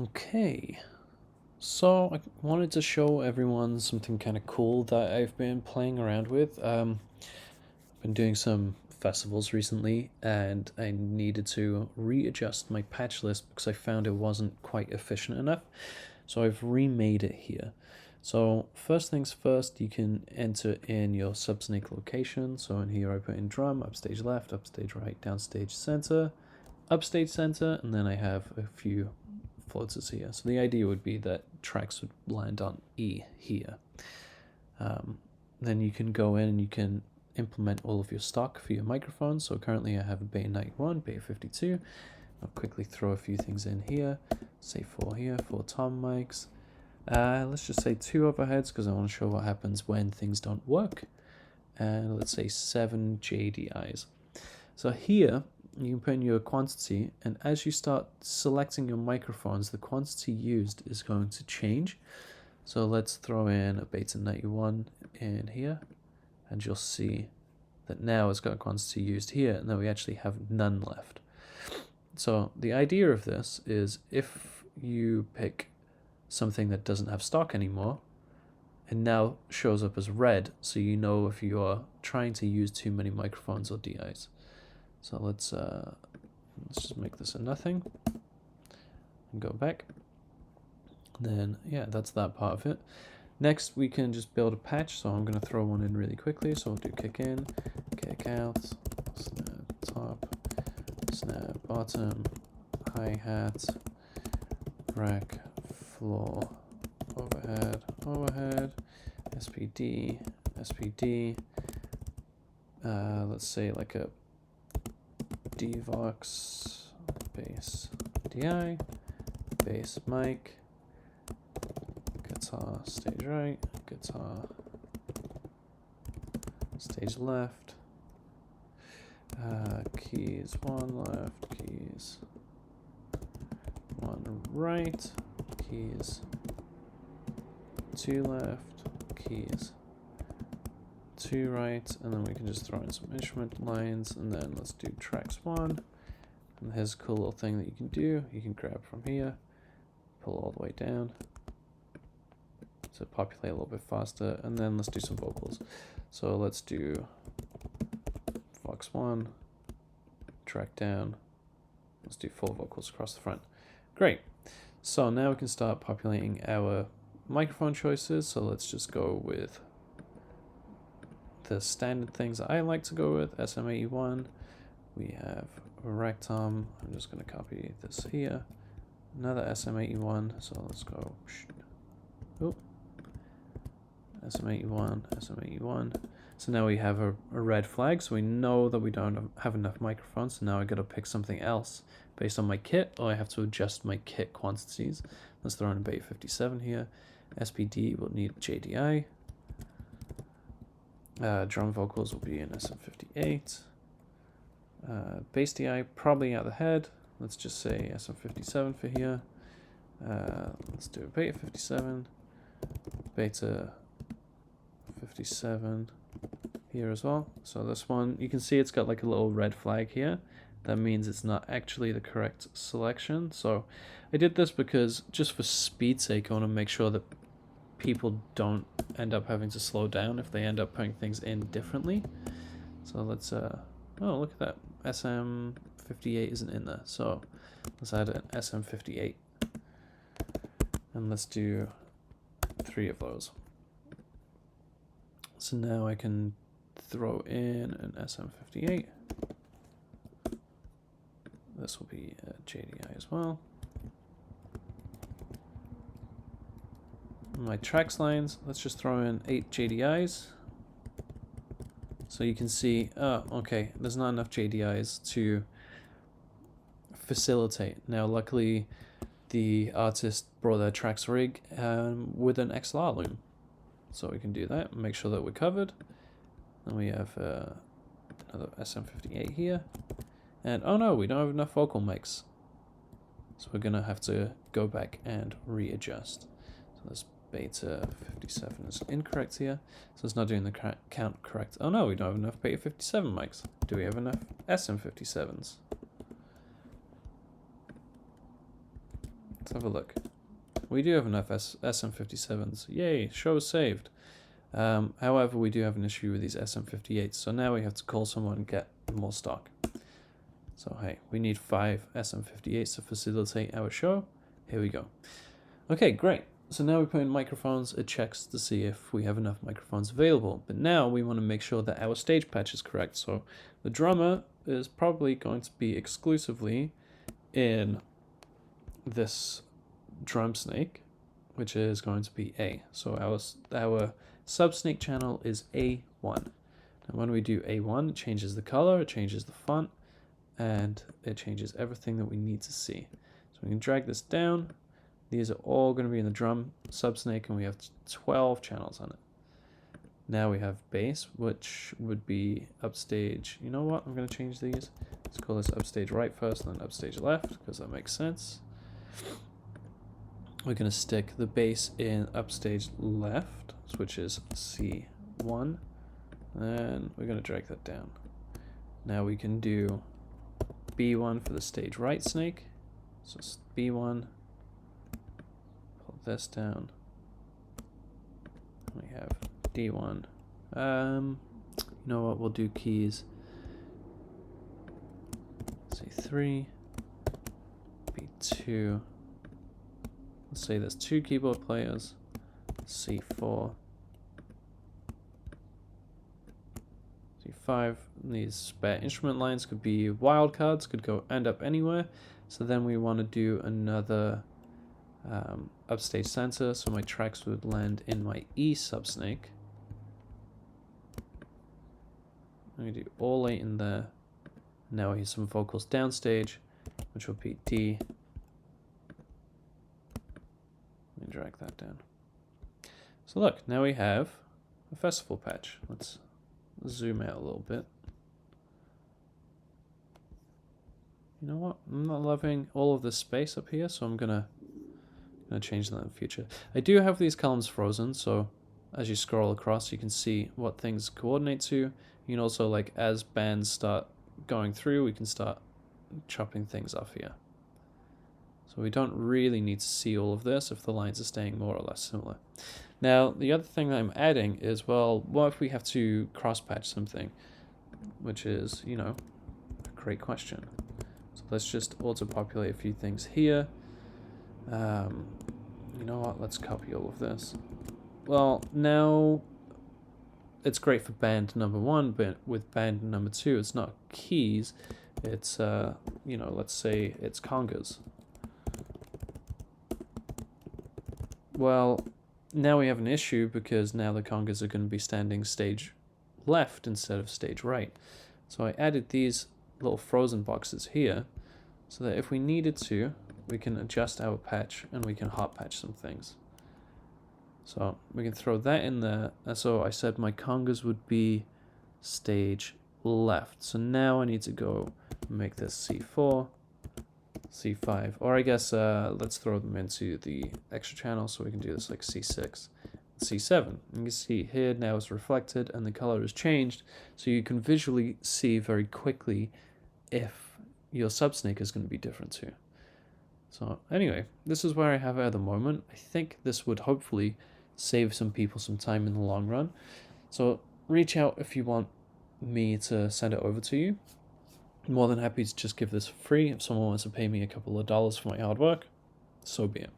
Okay, so I wanted to show everyone something kind of cool that I've been playing around with. I've been doing some festivals recently and I needed to readjust my patch list because I found it wasn't quite efficient enough. So I've remade it here. So first things first, you can enter in your subsync location. So in here I put in drum, upstage left, upstage right, downstage center, upstage center, and then I have a few floaters here. So the idea would be that tracks would land on E here. Then you can go in and you can implement all of your stock for your microphones. So currently I have a Beta 91, Beta 52. I'll quickly throw a few things in here. Say 4 here, 4 tom mics. Let's just say 2 overheads because I want to show what happens when things don't work. And let's say 7 JDIs. So here you can put in your quantity, and as you start selecting your microphones, the quantity used is going to change. So let's throw in a Beta 91 in here, and you'll see that now it's got a quantity used here, and then we actually have none left. So the idea of this is if you pick something that doesn't have stock anymore, it now shows up as red, so you know if you are trying to use too many microphones or DIs. So let's just make this a nothing and go back. Then yeah, that's that part of it. Next we can just build a patch, so I'm going to throw one in really quickly. So we'll do kick in, kick out, snare top, snare bottom, hi-hat, rack, floor, overhead, overhead, SPD, SPD, let's say like a Dvox, bass DI, bass mic, guitar stage right, guitar stage left, keys 1 left, keys 1 right, keys 2 left, keys 2 right, and then we can just throw in some instrument lines, and then let's do tracks 1. And here's a cool little thing that you can do. You can grab from here, pull all the way down to populate a little bit faster, and then let's do some vocals. So let's do Vox 1, track down, let's do 4 vocals across the front. Great. So now we can start populating our microphone choices. So let's just go with the standard things that I like to go with. SM81, we have a rack tom. I'm just going to copy this here. Another SM81, so let's go. Oh, SM81, SM81. So now we have a red flag, so we know that we don't have enough microphones. So now I got to pick something else based on my kit, or I have to adjust my kit quantities. Let's throw in a Beta 57 here. SPD will need JDI. Drum vocals will be in SM58. Bass DI probably out the head. Let's just say SM57 for here. Let's do a Beta 57, Beta 57 here as well. So this one, you can see it's got like a little red flag here. That means it's not actually the correct selection. So I did this because just for speed's sake, I want to make sure that people don't end up having to slow down if they end up putting things in differently. So let's oh, look at that, SM58 isn't in there, so let's add an SM58 and let's do 3 of those. So now I can throw in an SM58. This will be a JDI as well. My tracks lines, let's just throw in 8 JDIs. So you can see, oh, okay, there's not enough JDIs to facilitate. Now, luckily, the artist brought their tracks rig with an XLR loom. So we can do that and make sure that we're covered. And we have another SM58 here. And oh no, we don't have enough vocal mics. So we're gonna have to go back and readjust. So this Beta 57 is incorrect here, so it's not doing the count correct. Oh no, we don't have enough Beta 57 mics. Do we have enough SM57s? Let's have a look. We do have enough SM57s. Yay, show saved. However, we do have an issue with these SM58s, so now we have to call someone and get more stock. So hey, we need 5 SM58s to facilitate our show. Here we go. Okay, great. So now we put in microphones, it checks to see if we have enough microphones available. But now we want to make sure that our stage patch is correct. So the drummer is probably going to be exclusively in this drum snake, which is going to be A. So our sub snake channel is A1. And when we do A1, it changes the color, it changes the font, and it changes everything that we need to see. So we can drag this down. These are all going to be in the drum subsnake, and we have 12 channels on it. Now we have bass, which would be upstage. You know what? I'm going to change these. Let's call this upstage right first, and then upstage left, because that makes sense. We're going to stick the bass in upstage left, which is C1, and we're going to drag that down. Now we can do B1 for the stage right snake. So B1. This down. We have D1. You know what? We'll do keys. C3, B2. Let's say there's 2 keyboard players. C4, C5. These spare instrument lines could be wildcards, could end up anywhere. So then we want to do another upstage center, so my tracks would land in my E subsnake. I'm going to do all 8 in there. Now we have some vocals downstage, which will be D. Let me drag that down. So look, now we have a festival patch. Let's zoom out a little bit. You know what? I'm not loving all of this space up here, so I'm gonna change that in the future. I do have these columns frozen, so as you scroll across, you can see what things coordinate to. You can also, like, as bands start going through, we can start chopping things off here. So we don't really need to see all of this if the lines are staying more or less similar. Now, the other thing that I'm adding is, well, what if we have to cross-patch something? Which is, you know, a great question. So let's just auto-populate a few things here. You know what, let's copy all of this. Well, now it's great for band number 1, but with band number 2, it's not keys, it's, you know, let's say it's congas. Well, now we have an issue because now the congas are going to be standing stage left instead of stage right. So I added these little frozen boxes here so that if we needed to, we can adjust our patch and we can hot patch some things. So we can throw that in there. And so I said my congas would be stage left. So now I need to go make this C4, C5, or I guess let's throw them into the extra channel so we can do this like C6, C7. And you can see here now it's reflected and the color has changed, so you can visually see very quickly if your subsnake is going to be different too. So anyway, this is where I have it at the moment. I think this would hopefully save some people some time in the long run. So reach out if you want me to send it over to you. I'm more than happy to just give this for free. If someone wants to pay me a couple of dollars for my hard work, so be it.